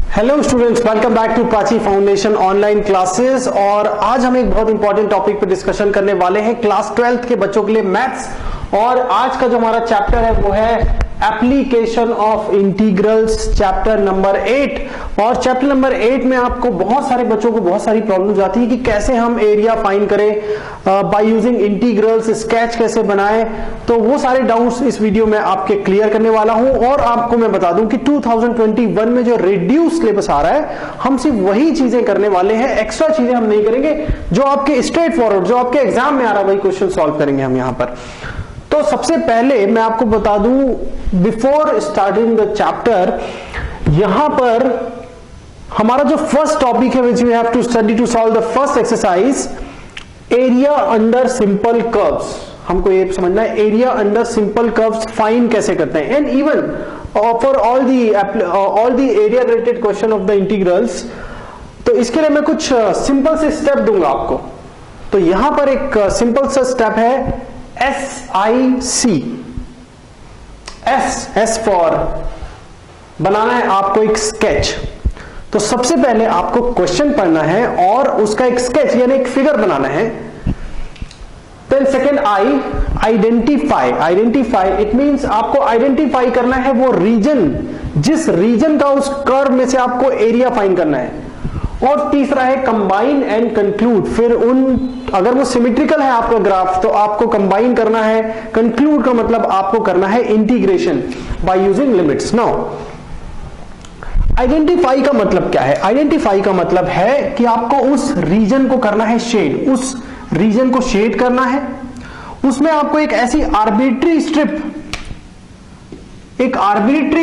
Hello students, welcome back to Prachi Foundation online classes. और आज हम एक बहुत इंपॉर्टेंट टॉपिक पर डिस्कशन करने वाले हैं क्लास 12th के बच्चों के लिए, मैथ्स। और आज का जो हमारा चैप्टर है वो है application of integrals, chapter number 8। और चैप्टर नंबर 8 में आपको बहुत सारे बच्चों को बहुत सारी प्रॉब्लम्स आती है कि कैसे हम एरिया फाइंड करें बाय यूजिंग इंटीग्रल्स, स्केच कैसे बनाएं। तो वो सारे डाउट्स इस वीडियो में आपके क्लियर करने वाला हूं। और आपको मैं बता दूं कि 2021 में जो रिड्यूस सिलेबस आ रहा है, हम सिर्फ वही चीजें करने वाले हैं, एक्स्ट्रा चीजें हम नहीं करेंगे। जो आपके स्ट्रेट फॉरवर्ड, जो आपके एग्जाम में आ रहा है, वही क्वेश्चन सॉल्व करेंगे हम यहां पर। तो सबसे पहले मैं आपको बता दूं, बिफोर स्टार्टिंग द चैप्टर, यहां पर हमारा जो फर्स्ट टॉपिक है which we have to study to solve the first exercise, area under simple curves. हमको ये समझना है area under simple curves find कैसे करते हैं। And even for all the area related question of the integrals. तो इसके लिए मैं कुछ सिंपल से स्टेप दूंगा आपको। तो यहां पर एक सिंपल सा स्टेप है SIC। S फॉर बनाना है आपको एक स्केच। तो सबसे पहले आपको क्वेश्चन पढ़ना है और उसका एक स्केच यानी एक फिगर बनाना है। Then second I, identify. It means आपको आइडेंटिफाई करना है वो रीजन, जिस रीजन का उस कर्व में से आपको एरिया फाइंड करना है। और तीसरा है कंबाइन एंड कंक्लूड। फिर अगर वो सिमेट्रिकल है आपका ग्राफ, तो आपको कंबाइन करना है। कंक्लूड का मतलब आपको करना है integration by using limits. Now identify का मतलब क्या है? आइडेंटिफाई का मतलब है कि आपको उस रीजन को करना है शेड, उस रीजन को शेड करना है। उसमें आपको एक ऐसी आर्बिट्री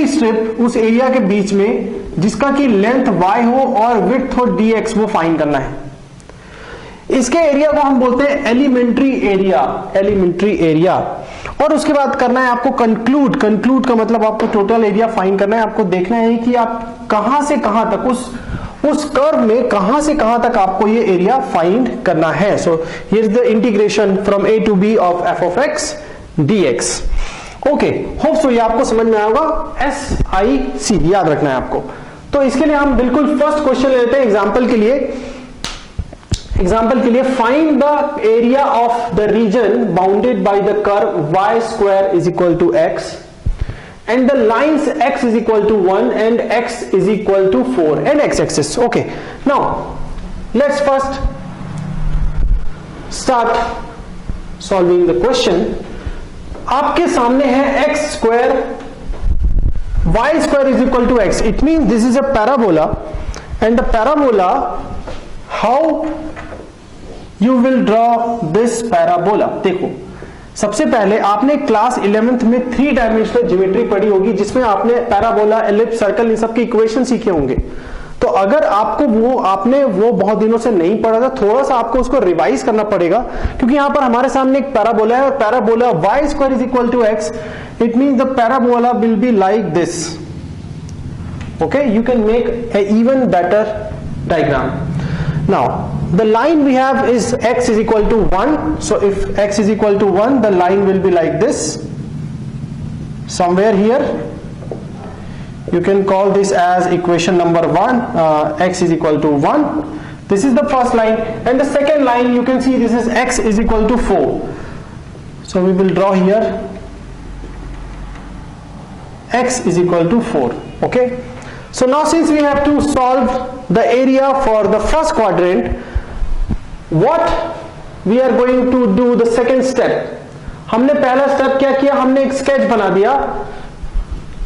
स्ट्रिप उस एरिया के बीच में, जिसका कि लेंथ y हो और विड्थ हो dx, वो फाइंड करना है। इसके एरिया को हम बोलते हैं एलिमेंट्री एरिया। और उसके बाद करना है आपको कंक्लूड का मतलब आपको टोटल एरिया फाइंड करना है। आपको देखना है कि आप कहां से कहां तक उस कर्व में कहां से कहां तक आपको ये एरिया फाइंड करना है। So here is the integration from a to b of f of x dx। Okay, hope so ये आपको समझ में आएगा। SIC याद रखना है आपको। तो इसके लिए हम बिल्कुल फर्स्ट क्वेश्चन लेते हैं एग्जांपल के लिए। Find the area of the region bounded by the curve y square is equal to x and the lines x is equal to 1 and x is equal to 4 and x axis. Okay, now let's first start solving the question. आपके सामने है x square, y square is equal to x. It means this is a parabola, and the parabola, how you will draw this parabola? देखो, सबसे पहले आपने class 11th में 3 dimensional geometry पढ़ी होगी, जिसमें आपने पैराबोला, एलिप्स, सर्कल, इन सब के इक्वेशन सीखे होंगे। तो अगर आपको आपने वो बहुत दिनों से नहीं पढ़ा था, थोड़ा सा आपको उसको रिवाइज करना पड़ेगा। क्योंकि यहां पर हमारे सामने एक पैराबोला है, और parabola y square is equal to x। It means the parabola will be like this. Okay, you can make a even better diagram. Now the line we have is x is equal to 1. So if x is equal to 1, the line will be like this. Somewhere here you can call this as equation number 1. X is equal to 1. This is the first line, and the second line you can see this is x is equal to 4. So we will draw here x is equal to 4. Okay, so now since we have to solve the area for the first quadrant, what we are going to do the second step. हमने पहला step क्या किया? हमने एक sketch बना दिया,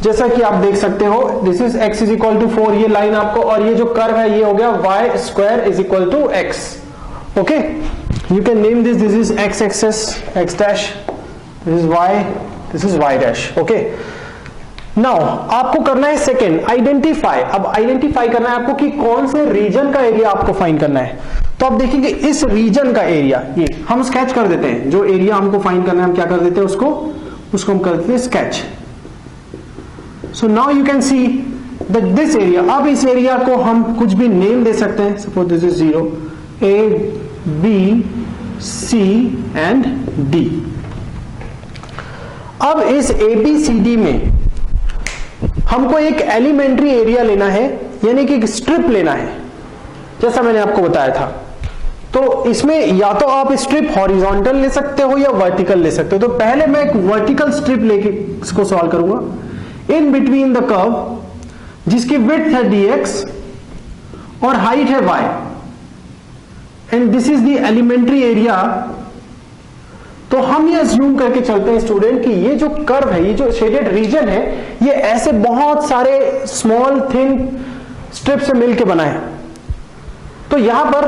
जैसा कि आप देख सकते हो। This is x is equal to 4, ये लाइन आपको, और ये जो कर्व है ये हो गया y square is equal to x। Okay, you can name this is x axis, x dash, this is y dash. Okay, now आपको करना है सेकेंड, आइडेंटिफाई। अब आइडेंटिफाई करना है आपको कि कौन से रीजन का एरिया आपको फाइंड करना है। तो आप देखेंगे इस रीजन का एरिया, ये हम स्केच कर देते हैं। जो एरिया हमको फाइंड करना है, हम क्या कर देते हैं, उसको हम कर देते हैं sketch. So now you can see that this area. अब इस एरिया को हम कुछ भी नेम दे सकते हैं। Suppose this is 0, A, B, C and D। अब इस ABCD में हमको एक एलिमेंट्री एरिया लेना है, यानी कि एक स्ट्रिप लेना है, जैसा मैंने आपको बताया था। तो इसमें या तो आप स्ट्रिप हॉरिजॉन्टल ले सकते हो या वर्टिकल ले सकते हो। तो पहले मैं एक वर्टिकल स्ट्रिप लेके इसको सॉल्व करूंगा। इन बिटवीन द कर्व जिसकी विड्थ है dx और हाइट है y, and this is the elementary area. तो हम ये अज्यूम करके चलते हैं स्टूडेंट कि ये जो कर्व है, ये जो शेडेड रीजन है, ये ऐसे बहुत सारे स्मॉल थिन स्ट्रिप से मिलके बना है। तो यहां पर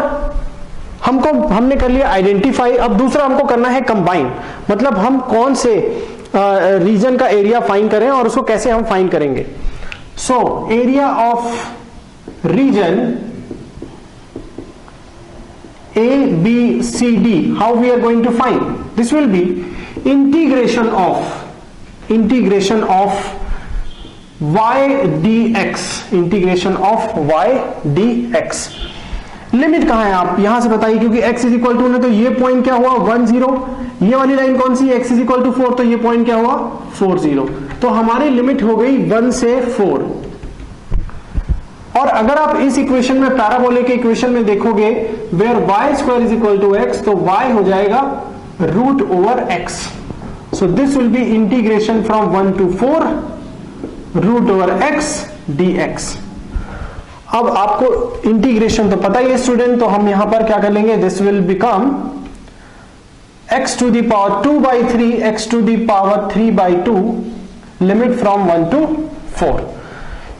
हमने कर लिया आइडेंटिफाई। अब दूसरा हमको करना है कंबाइन, मतलब हम कौन से रीजन का एरिया फाइंड करें और उसको कैसे हम फाइंड करेंगे। So area of region A, B, C, D, how we are going to find? This will be integration of y dx, integration of y dx। Limit कहां है आप यहां से बताइए, क्योंकि x इज इक्वल टू है तो ये पॉइंट क्या हुआ 1 0, ये वाली लाइन कौन सी, x इज इक्वल टू 4, तो ये पॉइंट क्या हुआ 4 0। तो हमारी लिमिट हो गई 1 से 4। और अगर आप इस इक्वेशन में पैराबोलिक के इक्वेशन में देखोगे where y square is equal to x, तो y हो जाएगा root over x। So this will be integration from 1 to 4 root over x dx। अब आपको इंटीग्रेशन तो पता ही है स्टूडेंट, तो हम यहां पर क्या कर लेंगे, this will become x to the power 2 by 3 x to the power 3 by 2 limit from 1 to 4।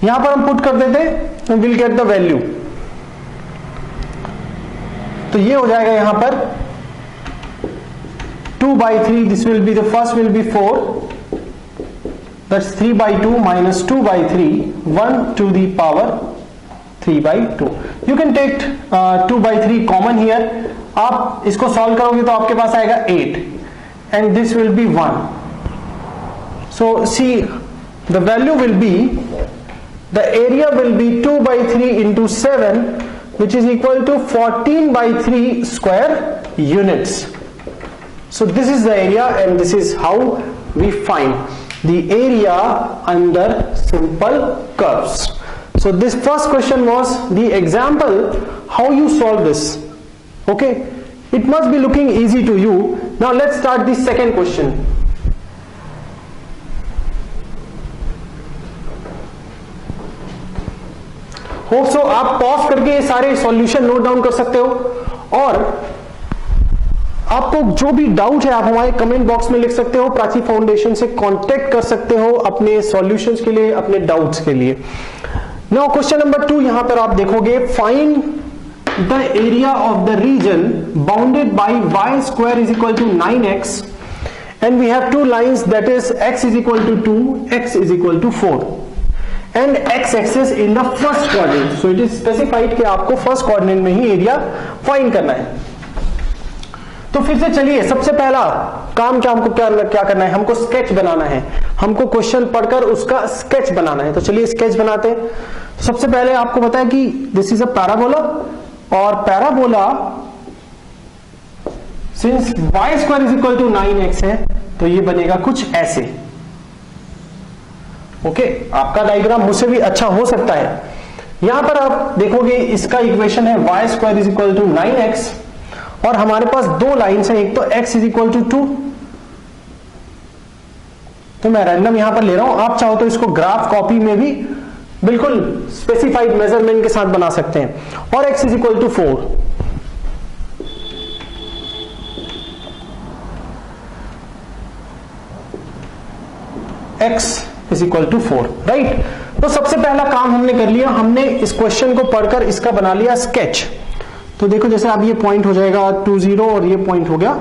यहां पर हम पुट कर देते, विल गेट द वैल्यू। तो ये हो जाएगा यहां पर 2 by 3, this will be the first will be 4, that's 3 by 2 minus 2 by 3, 1 to the power 3 by 2। You can take 2 by 3 common here. आप इसको सॉल्व करोगे तो आपके पास आएगा 8 and this will be 1। So see the value will be, the area will be 2 by 3 into 7, which is equal to 14 by 3 square units. So this is the area and this is how we find the area under simple curves. So this first question was the example how you solve this. Okay, it must be looking easy to you. Now let's start the second question. Hope so आप pause करके सारे solution note down कर सकते हो, और आपको जो भी डाउट है आप हमारे कमेंट बॉक्स में लिख सकते हो। प्राची फाउंडेशन से कांटेक्ट कर सकते हो अपने सॉल्यूशंस के लिए, अपने डाउट्स के लिए। नाउ क्वेश्चन नंबर 2 यहां पर आप देखोगे, find the area of the region bounded by y square is equal to 9x and we have two lines that is x is equal to 2, x is equal to 4 and x axis in the first coordinate. So it is specified कि आपको first coordinate में ही area find करना है। तो फिर से चलिए, सबसे पहला काम क्या हमको क्या करना है, हमको स्केच बनाना है। हमको क्वेश्चन पढ़कर उसका स्केच बनाना है। तो चलिए स्केच बनाते हैं। सबसे पहले आपको बताया कि दिस इज अ पैराबोला, और parabola since y square is equal to 9x है तो ये बनेगा कुछ ऐसे। ओके, आपका डायग्राम मुझसे भी अच्छा हो सकता है। यहां पर आप देखोगे इसका इक्वेशन है y square is equal to 9x, और हमारे पास दो लाइंस हैं, एक तो x इज इक्वल टू 2, तो मैं रैंडम यहां पर ले रहा हूं। आप चाहो तो इसको ग्राफ कॉपी में भी बिल्कुल स्पेसिफाइड मेजरमेंट के साथ बना सकते हैं, और x is equal to 4। x is equal to 4, right. तो सबसे पहला काम हमने कर लिया, हमने इस क्वेश्चन को पढ़कर इसका बना लिया स्केच। तो देखो जैसे अब ये पॉइंट हो जाएगा 2 0 और ये पॉइंट हो गया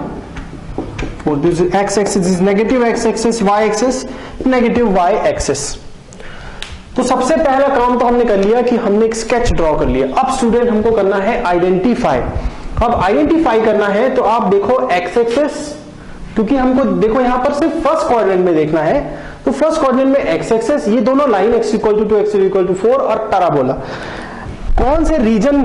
4। This x axis is negative x axis, y axis negative y axis. तो सबसे पहला काम तो हमने कर लिया कि हमने एक स्केच ड्रॉ कर लिया। अब स्टूडेंट हमको करना है आइडेंटिफाई। अब आइडेंटिफाई करना है तो आप देखो x एक्सिस, क्योंकि हमको देखो यहां पर सिर्फ फर्स्ट क्वाड्रेंट में देखना है, तो फर्स्ट क्वाड्रेंट में x एक्सिस, ये दोनों line x equal to 2 x equal to 4 और पैराबोला। कौन से रीजन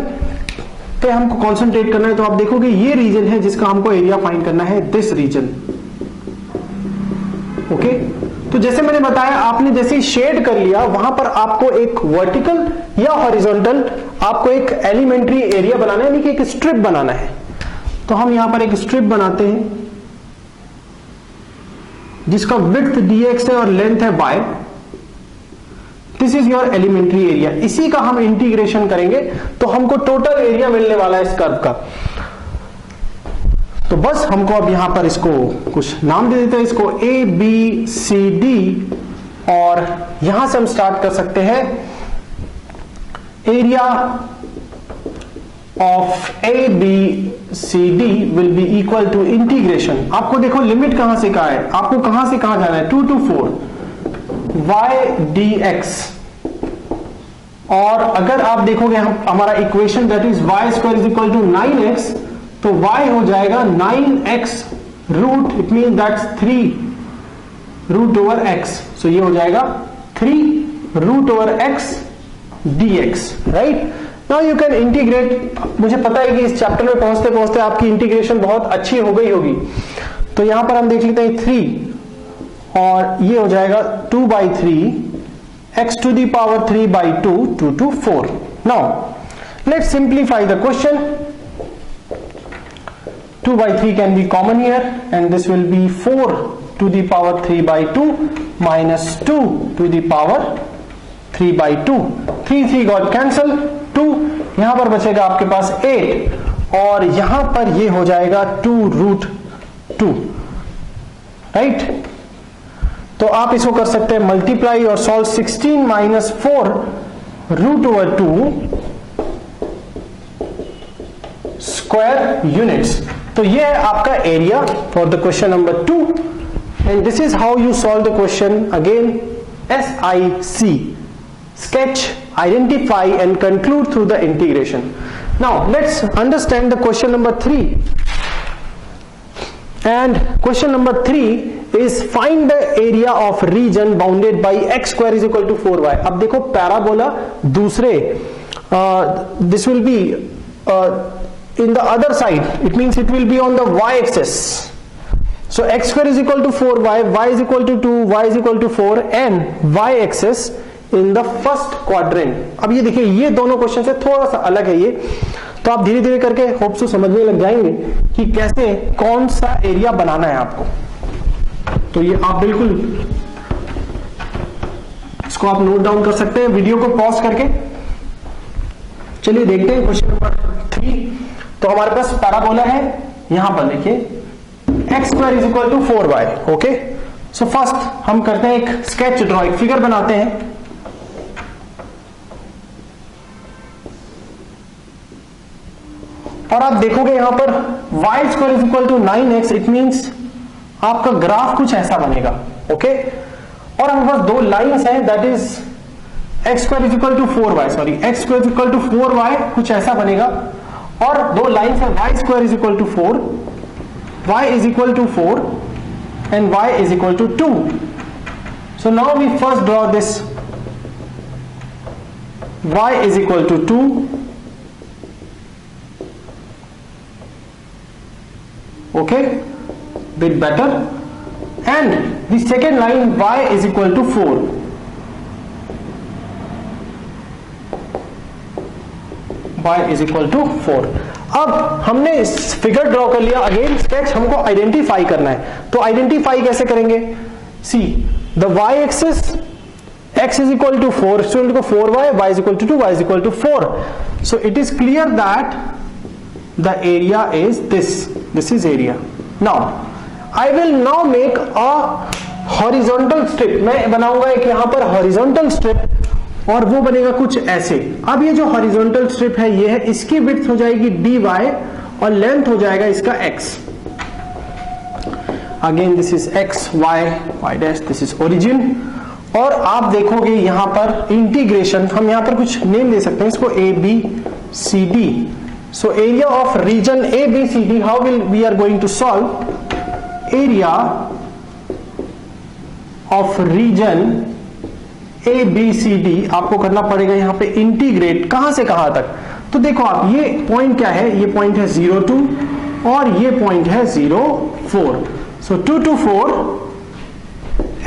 पे हमको कंसंट्रेट करना है, तो आप देखोगे ये रीजन है जिसका हमको एरिया फाइंड करना है, दिस रीजन। ओके, तो जैसे मैंने बताया, आपने जैसे शेड कर लिया, वहां पर आपको एक वर्टिकल या हॉरिजॉन्टल आपको एक एलिमेंट्री एरिया बनाना है, यानी कि एक स्ट्रिप बनाना है। तो हम यहां पर एक स्ट्रिप बनाते हैं जिसका विड्थ dx है और लेंथ है y। This is your elementary area. इसी का हम इंटीग्रेशन करेंगे तो हमको टोटल एरिया मिलने वाला है इस कर्व का। तो बस हमको अब यहां पर इसको कुछ नाम दे देते हैं, इसको ए बी सी डी, और यहां से हम स्टार्ट कर सकते हैं। Area of A B C D will be equal to integration. आपको देखो लिमिट कहां से कहां है, आपको कहां से कहां जाना है, 2 to 4 y dx। और अगर आप देखोगे हमारा equation that is y square is equal to 9x, तो y हो जाएगा 9x root, it mean that's 3 root over x। So ये हो जाएगा 3 root over x dx, right. Now you can integrate. मुझे पता है कि इस चैप्टर में पहुंचते पहुंचते आपकी इंटीग्रेशन बहुत अच्छी हो गई होगी। तो यहां पर हम देख लेते हैं 3, और ये हो जाएगा 2/3 x to the power 3/2 2 to 4। Now let's simplify the question। 2/3 can be common here and this will be 4 to the power 3/2 minus 2 to the power 3/2। 3 got cancel, 2 यहां पर बचेगा आपके पास 8, और यहां पर ये हो जाएगा 2√2, राइट। तो आप इसको कर सकते हैं मल्टीप्लाई और solve. 16 minus 4 root over 2 square units. तो ये है आपका area for the question number 2, and this is how you solve the question. Again SIC, sketch, identify and conclude through the integration. Now let's understand the question number 3. And question number 3 is find the area of region bounded by x square is equal to 4y। अब देखो parabola दूसरे this will be in the other side, it means it will be on the y axis। so x square is equal to 4y, y is equal to 2, y is equal to 4, and y axis in the first quadrant। अब ये देखिए, ये दोनों question से थोड़ा सा अलग है ये, तो आप धीरे धीरे करके होप से समझने लग जाएंगे कि कैसे कौन सा एरिया बनाना है आपको। तो ये आप बिल्कुल इसको आप नोट डाउन कर सकते हैं वीडियो को पॉज करके। चलिए देखते हैं क्वेश्चन नंबर 3। तो हमारे पास पैराबोला है, यहां पर देखिए x square is equal to 4y। Okay, so first हम करते हैं एक स्केच ड्रॉ, एक फिगर बनाते हैं। और आप देखोगे यहां पर y square is equal to 9x, it means आपका ग्राफ कुछ ऐसा बनेगा। ओके, और हमारे पास दो लाइंस हैं, that is x square is equal to 4y, sorry x square is equal to 4y कुछ ऐसा बनेगा, और दो लाइंस है y square is equal to 4, y is equal to 4 and y is equal to 2। So now we first draw this y is equal to 2, okay, bit better, and the second line y is equal to 4, y is equal to 4। अब हमने figure draw कर लिया, again sketch हमको identify करना है। तो identify कैसे करेंगे? See the y axis x is equal to 4, so equal to 4y, y is equal to 2, y is equal to 4, so it is clear that the area is this is area। now I will now make a horizontal strip। मैं बनाऊंगा एक यहां पर horizontal strip, और वो बनेगा कुछ ऐसे। अब ये जो horizontal strip है ये है, इसकी width हो जाएगी dy और length हो जाएगा इसका x। again this is x, y dash, this is origin। और आप देखोगे यहां पर इंटीग्रेशन, हम यहां पर कुछ नेम दे सकते हैं इसको a b c d। So area of region ABCD, how we are going to solve? Area of region ABCD आपको करना पड़ेगा यहां पे इंटीग्रेट, कहां से कहां तक। तो देखो आप, ये पॉइंट क्या है, ये पॉइंट है 0 2 और ये पॉइंट है 0 4। So 2 to 4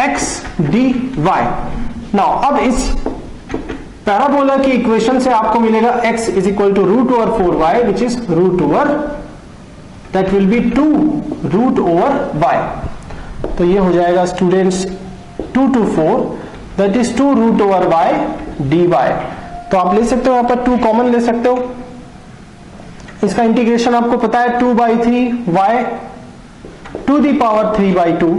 x d y. Now अब इस पैराबोला की इक्वेशन से आपको मिलेगा x is equal to root over 4y which is root over that will be 2 root over y। तो ये हो जाएगा students 2 to 4 that is 2 root over y dy। तो आप ले सकते हो, यहां पर 2 कॉमन ले सकते हो। इसका इंटीग्रेशन आपको पता है 2/3 y to the power 3/2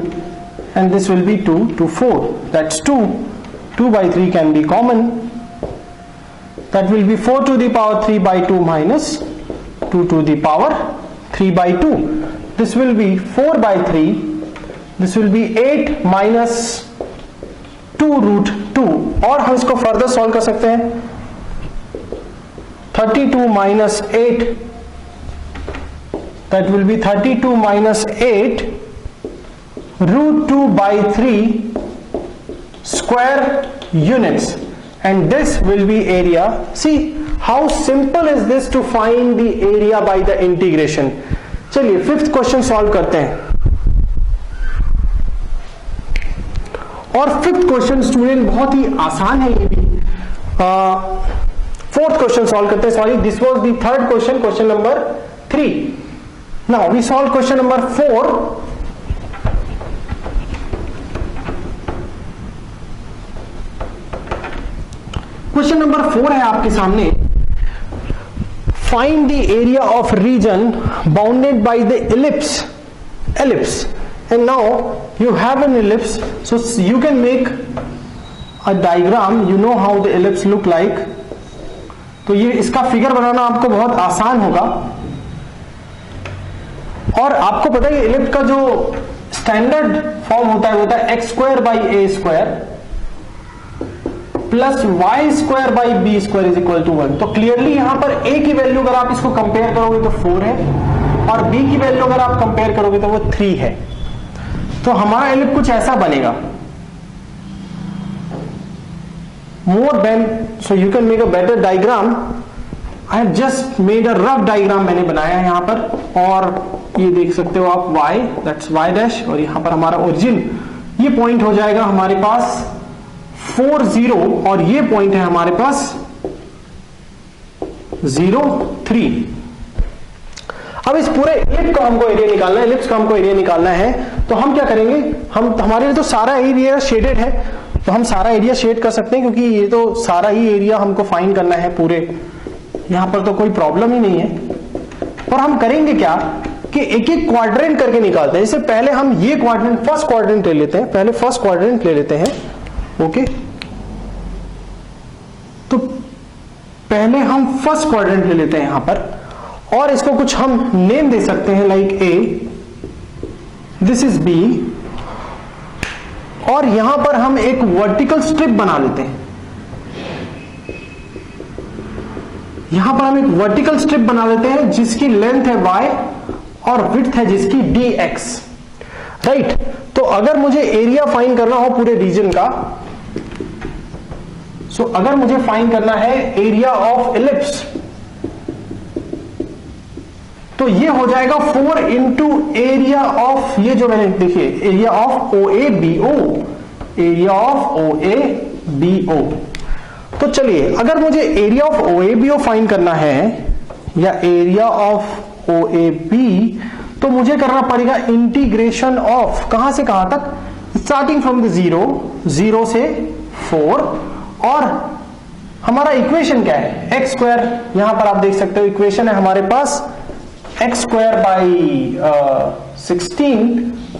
and this will be 2 to 4 that's 2/3 can be common, that will be 4 to the power 3/2 minus 2 to the power 3/2. This will be 4/3. This will be 8 minus 2 root 2. और हम इसको further solve कर सकते हैं। 32 minus 8, that will be 32 minus 8 root 2/3 square units. And this will be area. See how simple is this to find the area by the integration. चलिए fifth question solve करते हैं। और फिफ्थ क्वेश्चन स्टूडेंट बहुत ही आसान है ये भी। Fourth question solve करते हैं, sorry this was the third question, question number 3। Now we solve question number 4। Question number 4 है आपके सामने। Find the area of region bounded by the ellipse and now you have an ellipse, so you can make a diagram, you know how the ellipse look like। तो ये इसका figure बनाना आपको बहुत आसान होगा। और आपको पता है ellipse का जो स्टैंडर्ड फॉर्म होता है वो होता है x² / a² plus y² / b² is equal to 1। तो क्लियरली यहां पर a की वैल्यू अगर आप इसको कंपेयर करोगे तो 4 है और b की वैल्यू अगर आप कंपेयर करोगे तो वो 3 है। तो हमारा एलिप्स कुछ ऐसा बनेगा। More than so you can make a better diagram. I have just made a rough diagram मैंने बनाया है यहां पर। और ये देख सकते हो आप y, दैट्स y' और यहां पर हमारा ओरिजिन, ये पॉइंट हो जाएगा हमारे पास 4 0 और ये पॉइंट है हमारे पास 0 3। अब इस पूरे एलिप्स का हमको एरिया निकालना है, एलिप्स का हमको एरिया निकालना है। तो हम क्या करेंगे, हम हमारे लिए तो सारा एरिया शेडेड है तो हम सारा एरिया शेड कर सकते हैं क्योंकि ये तो सारा ही एरिया हमको फाइंड करना है पूरे, यहां पर तो कोई प्रॉब्लम ही नहीं है। और हम करेंगे क्या कि एक एक क्वाड्रेंट करके निकालते हैं। जैसे पहले हम ये क्वाड्रेंट फर्स्ट क्वाड्रेंट ले लेते हैं, पहले फर्स्ट क्वाड्रेंट ले लेते हैं। ओके तो पहले हम फर्स्ट क्वाड्रेंट ले लेते हैं यहां पर और इसको कुछ हम नेम दे सकते हैं like A, this is B, और यहां पर हम एक वर्टिकल स्ट्रिप बना लेते हैं। यहां पर हम एक वर्टिकल स्ट्रिप बना लेते हैं जिसकी लेंथ है y और विड्थ है जिसकी dx, राइट। तो अगर मुझे एरिया फाइंड करना हो पूरे रीजन का, सो अगर मुझे फाइंड करना है एरिया ऑफ एलिप्स, तो ये हो जाएगा 4 इंटू एरिया ऑफ, ये जो मैंने देखिए area of OABO, area of OABO। तो चलिए अगर मुझे एरिया ऑफ OABO फाइंड करना है या एरिया ऑफ OAB, तो मुझे करना पड़ेगा इंटीग्रेशन ऑफ कहां से कहां तक, स्टार्टिंग फ्रॉम द 0 से 4। और हमारा इक्वेशन क्या है, x², यहां पर आप देख सकते हो इक्वेशन है हमारे पास x² / 16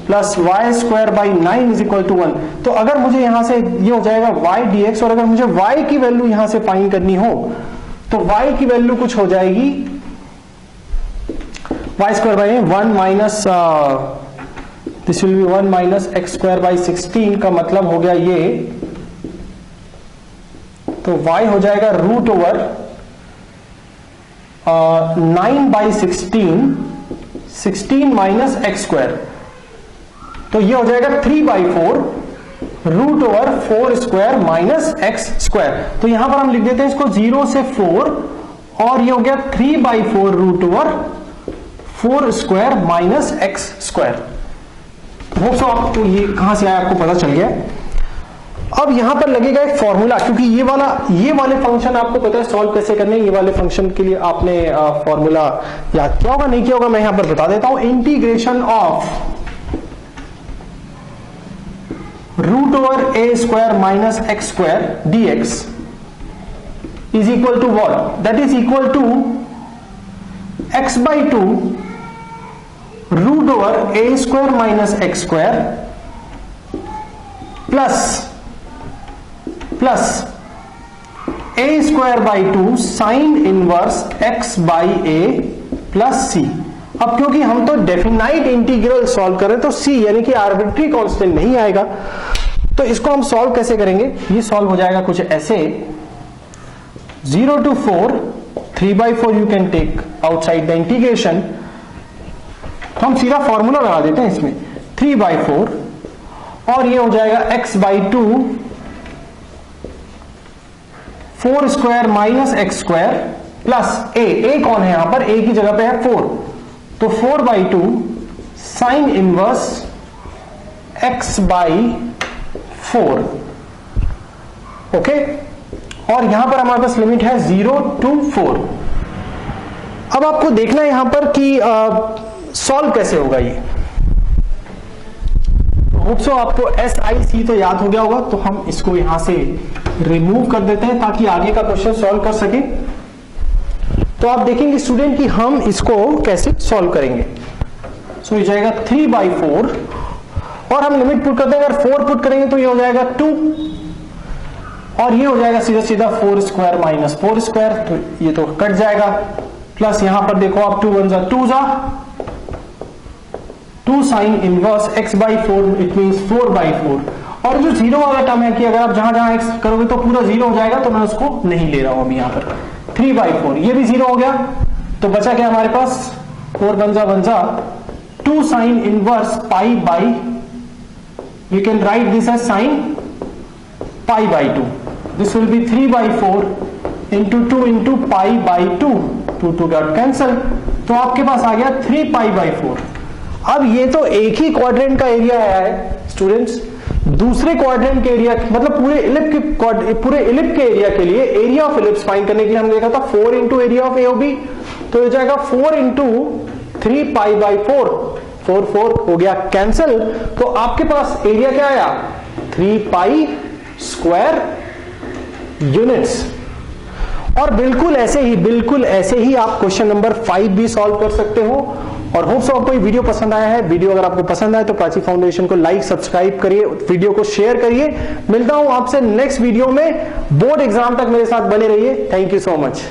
plus y² / 9 is equal to 1। तो अगर मुझे यहां से ये हो जाएगा y dx, और अगर मुझे y की वैल्यू यहां से फाइंड करनी हो तो y की वैल्यू कुछ हो जाएगी y² / 1 minus this will be 1 minus x² / 16 का मतलब हो गया ये, तो y हो जाएगा रूट ओवर 9/16 16 माइनस x², तो ये हो जाएगा 3/4 रूट ओवर 4² माइनस x²। तो यहां पर हम लिख देते हैं इसको 0 से 4 और ये हो गया 3/4 root over 4² minus x²। Hope so आपको ये कहां से आया आपको पता चल गया। अब यहां पर लगेगा एक फॉर्मूला, क्योंकि ये वाले फंक्शन आपको पता है सॉल्व कैसे करने। ये वाले फंक्शन के लिए आपने फॉर्मूला याद किया होगा, नहीं किया होगा मैं यहां पर बता देता हूं। Integration of root over a square minus x square dx is equal to what, that is equal to x by two root over a square minus x square plus a square by two sine inverse x by a plus c. अब क्योंकि हम तो definite integral solve कर रहे हैं तो सी यानी कि आर्बिट्री कांस्टेंट नहीं आएगा, तो इसको हम सॉल्व कैसे करेंगे। ये सॉल्व हो जाएगा कुछ ऐसे, 0 to 4, 3/4 you can take outside the integration, तो हम सीधा फॉर्मूला लगा देते हैं इसमें 3/4 और ये हो जाएगा x by two 4 square minus x square plus a कौन है यहां पर, a की जगह पे है 4, तो 4/2 sine inverse x by 4। Okay, और यहां पर हमारे पास लिमिट है 0 to 4। अब आपको देखना है यहां पर कि सॉल्व कैसे होगा ये। होप सो आपको SIC तो याद हो गया होगा, तो हम इसको यहां से रिमूव कर देते हैं ताकि आगे का क्वेश्चन सॉल्व कर सके। तो आप देखेंगे स्टूडेंट कि हम इसको कैसे सॉल्व करेंगे। सो ये जाएगा 3/4 और हम लिमिट पुट करते हैं, अगर 4 पुट करेंगे तो ये हो जाएगा 2 और ये हो जाएगा सीधा सीधा 4 स्क्वायर माइनस 4 स्क्वायर, तो ये तो कट जाएगा। प्लस यहां पर देखो आप 2 1 जा 2 sine inverse x by 4, it means 4/4। और जो जीरो वाला टर्म है कि अगर आप जहां जहां x करोगे तो पूरा जीरो हो जाएगा, तो मैं उसको नहीं ले रहा हूं अभी यहां पर। 3/4 ये भी जीरो हो गया, तो बचा क्या हमारे पास, 4 1 जा 2 sine inverse pi by, you can write this as sine pi by 2, this will be 3/4 into 2 into pi by 2, 2 got cancel, तो आपके पास आ गया 3π/4। अब ये तो एक ही क्वाड्रेंट का एरिया आया है स्टूडेंट्स, दूसरे क्वाड्रेंट के एरिया मतलब पूरे इलिप के एरिया के लिए एरिया ऑफ इलिप्स फाइंड करने के लिए हमने देखा था 4 इंटू एरिया ऑफ AOB, तो ये जाएगा 4 इंटू 3π/4, 4 हो गया कैंसल, तो आपके पास एरिया क्या आया 3π स्क्वायर यूनिट्स। और बिल्कुल ऐसे ही आप क्वेश्चन नंबर 5 भी सॉल्व कर सकते हो। और होप सो आपको ये वीडियो पसंद आया है। वीडियो अगर आपको पसंद आए तो प्राची फाउंडेशन को लाइक सब्सक्राइब करिए, वीडियो को शेयर करिए। मिलता हूं आपसे नेक्स्ट वीडियो में, बोर्ड एग्जाम तक मेरे साथ बने रहिए। Thank you so much.